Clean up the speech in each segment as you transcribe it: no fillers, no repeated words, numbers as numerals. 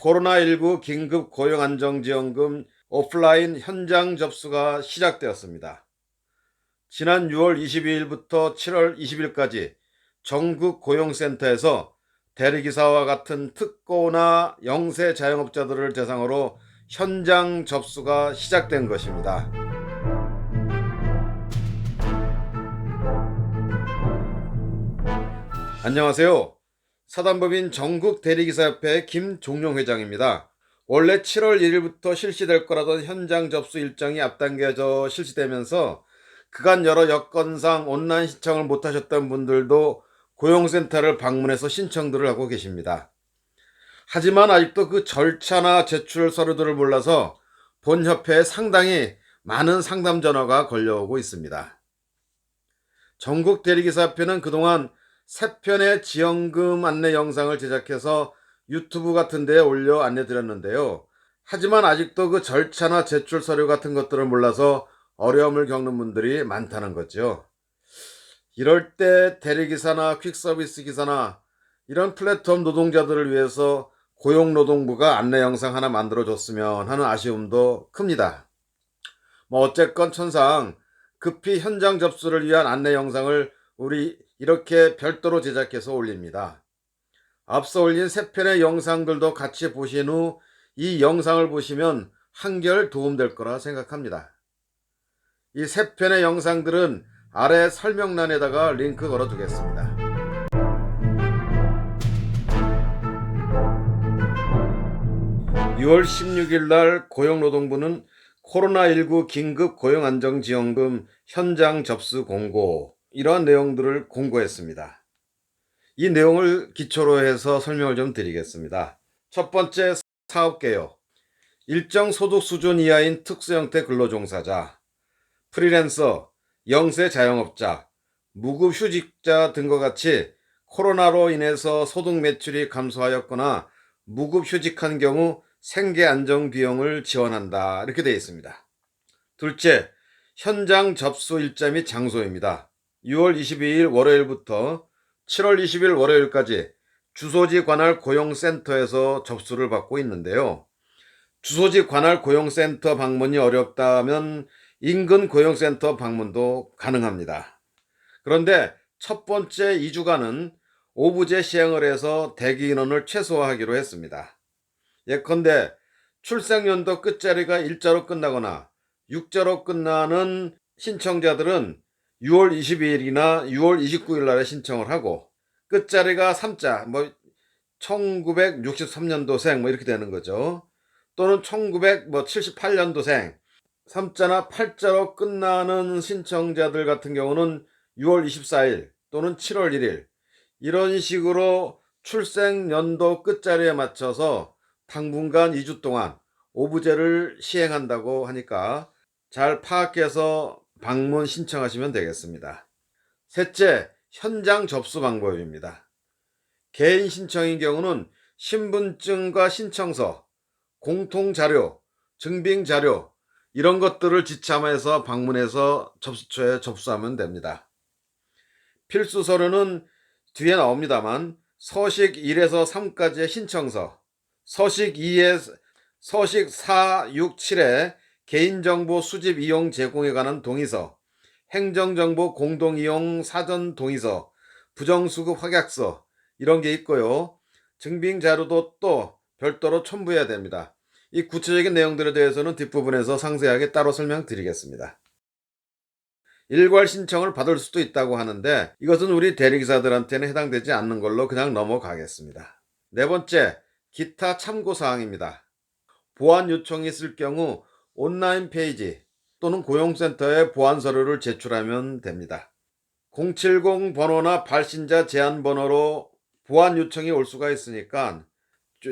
코로나19 긴급 고용안정지원금 오프라인 현장 접수가 시작되었습니다. 지난 6월 22일부터 7월 20일까지 전국 고용센터에서 대리기사와 같은 특고나 영세 자영업자들을 대상으로 현장 접수가 시작된 것입니다. 안녕하세요. 사단법인 전국 대리기사협회 김종용 회장입니다. 원래 7월 1일부터 실시될 거라던 현장 접수 일정이 앞당겨져 실시되면서 그간 여러 여건상 온라인 신청을 못하셨던 분들도 고용센터를 방문해서 신청들을 하고 계십니다. 하지만 아직도 그 절차나 제출 서류들을 몰라서 본 협회에 상당히 많은 상담 전화가 걸려오고 있습니다. 전국 대리기사협회는 그동안 3편의 지원금 안내 영상을 제작해서 유튜브 같은 데에 올려 안내드렸는데요. 하지만 아직도 그 절차나 제출 서류 같은 것들을 몰라서 어려움을 겪는 분들이 많다는 거죠. 이럴 때 대리기사나 퀵서비스 기사나 이런 플랫폼 노동자들을 위해서 고용노동부가 안내 영상 하나 만들어줬으면 하는 아쉬움도 큽니다. 어쨌건 천상 급히 현장 접수를 위한 안내 영상을 우리 이렇게 별도로 제작해서 올립니다. 앞서 올린 3편의 영상들도 같이 보신 후 이 영상을 보시면 한결 도움될 거라 생각합니다. 이 3편의 영상들은 아래 설명란에다가 링크 걸어 두겠습니다. 6월 16일 날 고용노동부는 코로나19 긴급 고용안정지원금 현장 접수 공고, 이러한 내용들을 공고했습니다. 이 내용을 기초로 해서 설명을 좀 드리겠습니다. 첫 번째, 사업개요. 일정 소득 수준 이하인 특수형태 근로종사자, 프리랜서, 영세 자영업자, 무급휴직자 등과 같이 코로나로 인해서 소득 매출이 감소하였거나 무급휴직한 경우 생계안정비용을 지원한다, 이렇게 되어 있습니다. 둘째, 현장 접수 일자 및 장소입니다. 6월 22일 월요일부터 7월 20일 월요일까지 주소지 관할 고용센터에서 접수를 받고 있는데요. 주소지 관할 고용센터 방문이 어렵다면 인근 고용센터 방문도 가능합니다. 그런데 첫 번째 2주간은 오부제 시행을 해서 대기 인원을 최소화하기로 했습니다. 예컨대 출생연도 끝자리가 일자로 끝나거나 육자로 끝나는 신청자들은 6월 22일이나 6월 29일 날에 신청을 하고, 끝자리가 3자, 1963년도생 이렇게 되는 거죠. 또는 1978년도생, 3자나 8자로 끝나는 신청자들 같은 경우는 6월 24일 또는 7월 1일, 이런 식으로 출생연도 끝자리에 맞춰서 당분간 2주 동안 오부제를 시행한다고 하니까 잘 파악해서 방문 신청하시면 되겠습니다. 셋째, 현장 접수 방법입니다. 개인 신청인 경우는 신분증과 신청서, 공통자료, 증빙자료, 이런 것들을 지참해서 방문해서 접수처에 접수하면 됩니다. 필수 서류는 뒤에 나옵니다만 서식 1에서 3까지의 신청서, 서식 4, 6, 7에 개인정보 수집 이용 제공에 관한 동의서, 행정정보 공동이용 사전 동의서, 부정수급 확약서, 이런 게 있고요. 증빙자료도 또 별도로 첨부해야 됩니다. 이 구체적인 내용들에 대해서는 뒷부분에서 상세하게 따로 설명드리겠습니다. 일괄 신청을 받을 수도 있다고 하는데 이것은 우리 대리기사들한테는 해당되지 않는 걸로 그냥 넘어가겠습니다. 네 번째, 기타 참고사항입니다. 보완 요청이 있을 경우 온라인 페이지 또는 고용센터에 보완 서류를 제출하면 됩니다. 070 번호나 발신자 제한 번호로 보완 요청이 올 수가 있으니까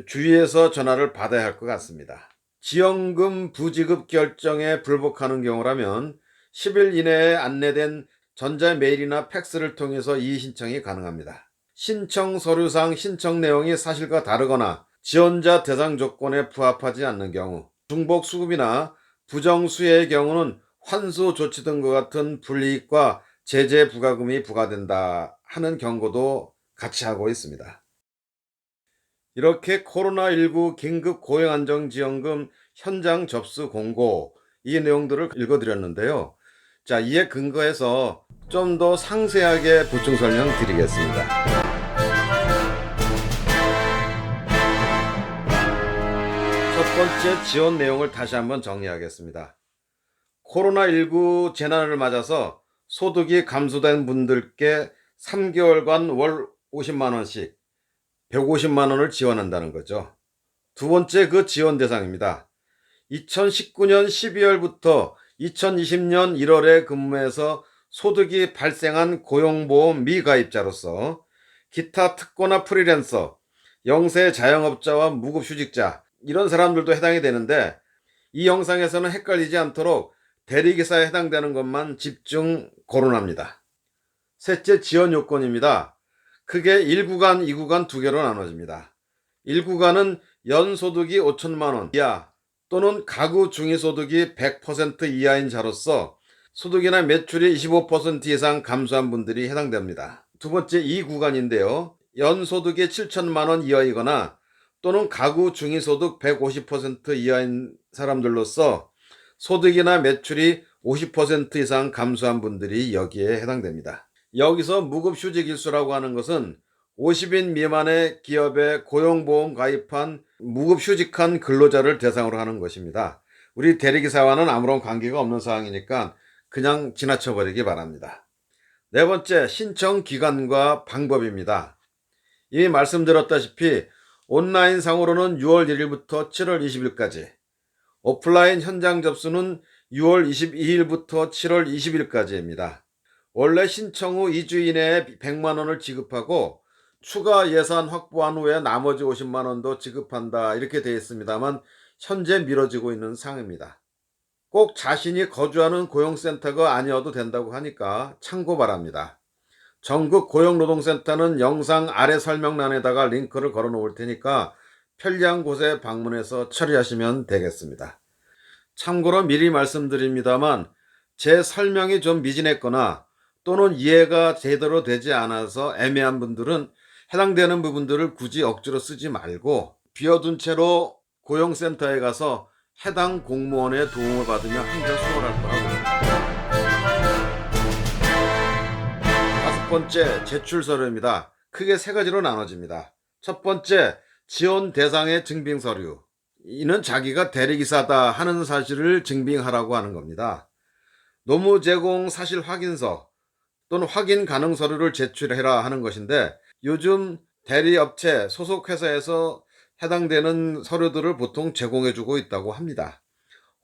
주의해서 전화를 받아야 할 것 같습니다. 지원금 부지급 결정에 불복하는 경우라면 10일 이내에 안내된 전자메일이나 팩스를 통해서 이의 신청이 가능합니다. 신청 서류상 신청 내용이 사실과 다르거나 지원자 대상 조건에 부합하지 않는 경우, 중복 수급이나 부정 수혜의 경우는 환수 조치 등과 같은 불이익과 제재 부과금이 부과된다 하는 경고도 같이 하고 있습니다. 이렇게 코로나19 긴급 고용안정지원금 현장 접수 공고 이 내용들을 읽어드렸는데요. 자, 이에 근거해서 좀 더 상세하게 보충 설명 드리겠습니다. 첫 번째 지원 내용을 다시 한번 정리하겠습니다. 코로나19 재난을 맞아서 소득이 감소된 분들께 3개월간 월 50만 원씩 150만 원을 지원한다는 거죠. 두 번째 그 지원 대상입니다. 2019년 12월부터 2020년 1월에 근무해서 소득이 발생한 고용보험 미가입자로서 기타 특고나 프리랜서, 영세 자영업자와 무급휴직자 이런 사람들도 해당이 되는데, 이 영상에서는 헷갈리지 않도록 대리기사에 해당되는 것만 집중 거론합니다. 셋째 지원 요건입니다. 크게 1구간, 2구간 두 개로 나눠집니다. 1구간은 연소득이 5천만 원 이하 또는 가구 중위소득이 100% 이하인 자로서 소득이나 매출이 25% 이상 감소한 분들이 해당됩니다. 두 번째 2구간인데요. 연소득이 7천만 원 이하이거나 또는 가구 중위소득 150% 이하인 사람들로서 소득이나 매출이 50% 이상 감소한 분들이 여기에 해당됩니다. 여기서 무급휴직일수라고 하는 것은 50인 미만의 기업에 고용보험 가입한 무급휴직한 근로자를 대상으로 하는 것입니다. 우리 대리기사와는 아무런 관계가 없는 사항이니까 그냥 지나쳐버리기 바랍니다. 네 번째, 신청 기간과 방법입니다. 이미 말씀드렸다시피 온라인 상으로는 6월 1일부터 7월 20일까지, 오프라인 현장 접수는 6월 22일부터 7월 20일까지입니다. 원래 신청 후 2주 이내에 100만 원을 지급하고 추가 예산 확보한 후에 나머지 50만 원도 지급한다 이렇게 되어 있습니다만, 현재 미뤄지고 있는 상황입니다. 꼭 자신이 거주하는 고용센터가 아니어도 된다고 하니까 참고 바랍니다. 전국 고용노동센터는 영상 아래 설명란에다가 링크를 걸어 놓을 테니까 편리한 곳에 방문해서 처리하시면 되겠습니다. 참고로 미리 말씀드립니다만, 제 설명이 좀 미진했거나 또는 이해가 제대로 되지 않아서 애매한 분들은 해당되는 부분들을 굳이 억지로 쓰지 말고 비워둔 채로 고용센터에 가서 해당 공무원의 도움을 받으며 한결 수월할 거라고 봅니다. 다섯 번째, 제출 서류입니다. 크게 세 가지로 나눠집니다. 첫 번째, 지원 대상의 증빙 서류. 이는 자기가 대리기사다 하는 사실을 증빙하라고 하는 겁니다. 노무 제공 사실 확인서 또는 확인 가능 서류를 제출해라 하는 것인데, 요즘 대리업체 소속 회사에서 해당되는 서류들을 보통 제공해주고 있다고 합니다.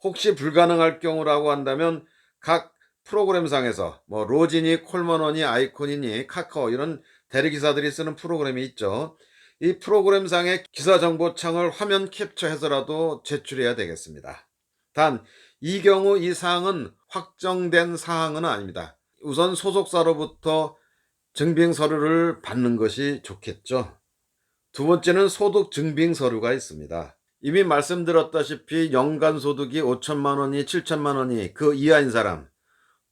혹시 불가능할 경우라고 한다면 각 프로그램상에서 로지니, 콜먼원이, 아이콘이니, 카카오 이런 대리기사들이 쓰는 프로그램이 있죠. 이 프로그램상의 기사정보창을 화면 캡처해서라도 제출해야 되겠습니다. 단, 이 경우 이 사항은 확정된 사항은 아닙니다. 우선 소속사로부터 증빙 서류를 받는 것이 좋겠죠. 두 번째는 소득 증빙 서류가 있습니다. 이미 말씀드렸다시피 연간 소득이 5천만 원이 7천만 원이 그 이하인 사람,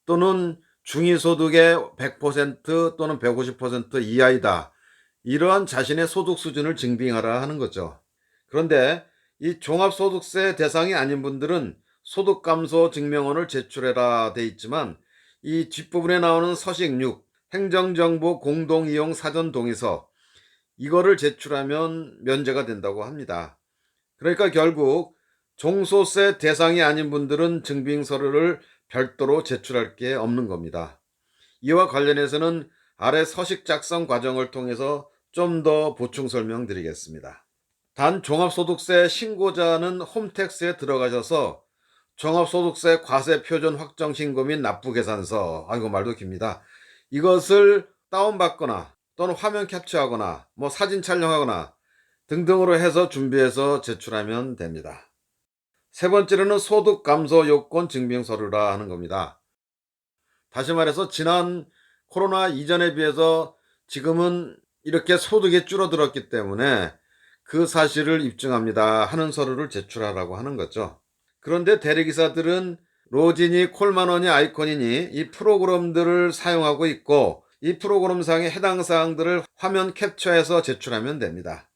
또는 중위소득의 100% 또는 150% 이하이다, 이러한 자신의 소득 수준을 증빙하라 하는 거죠. 그런데 이 종합소득세 대상이 아닌 분들은 소득감소 증명원을 제출해라 돼 있지만, 이 뒷부분에 나오는 서식 6 행정정보 공동이용 사전 동의서, 이거를 제출하면 면제가 된다고 합니다. 그러니까 결국 종소세 대상이 아닌 분들은 증빙서류를 별도로 제출할 게 없는 겁니다. 이와 관련해서는 아래 서식 작성 과정을 통해서 좀 더 보충 설명드리겠습니다. 단, 종합소득세 신고자는 홈택스에 들어가셔서 종합소득세 과세표준 확정 신고 및 납부계산서, 이거 말도 깁니다. 이것을 다운받거나 또는 화면 캡처하거나 사진 촬영하거나 등등으로 해서 준비해서 제출하면 됩니다. 세 번째로는 소득 감소 요건 증빙 서류라 하는 겁니다. 다시 말해서 지난 코로나 이전에 비해서 지금은 이렇게 소득이 줄어들었기 때문에 그 사실을 입증합니다 하는 서류를 제출하라고 하는 거죠. 그런데 대리기사들은 로지니, 콜만원이, 아이콘이니 이 프로그램들을 사용하고 있고, 이 프로그램상의 해당 사항들을 화면 캡처해서 제출하면 됩니다.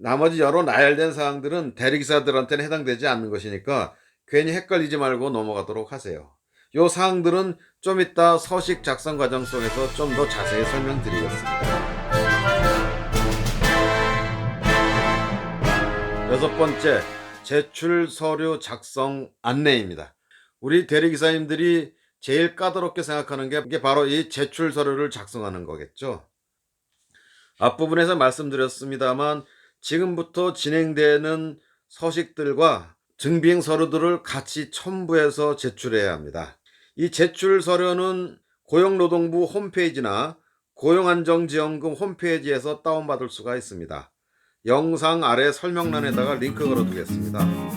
나머지 여러 나열된 사항들은 대리기사들한테는 해당되지 않는 것이니까 괜히 헷갈리지 말고 넘어가도록 하세요. 요 사항들은 좀 이따 서식 작성 과정 속에서 좀 더 자세히 설명드리겠습니다. 여섯 번째, 제출 서류 작성 안내입니다. 우리 대리기사님들이 제일 까다롭게 생각하는 게 바로 이 제출 서류를 작성하는 거겠죠. 앞부분에서 말씀드렸습니다만 지금부터 진행되는 서식들과 증빙 서류들을 같이 첨부해서 제출해야 합니다. 이 제출 서류는 고용노동부 홈페이지나 고용안정지원금 홈페이지에서 다운받을 수가 있습니다. 영상 아래 설명란에다가 링크 걸어두겠습니다.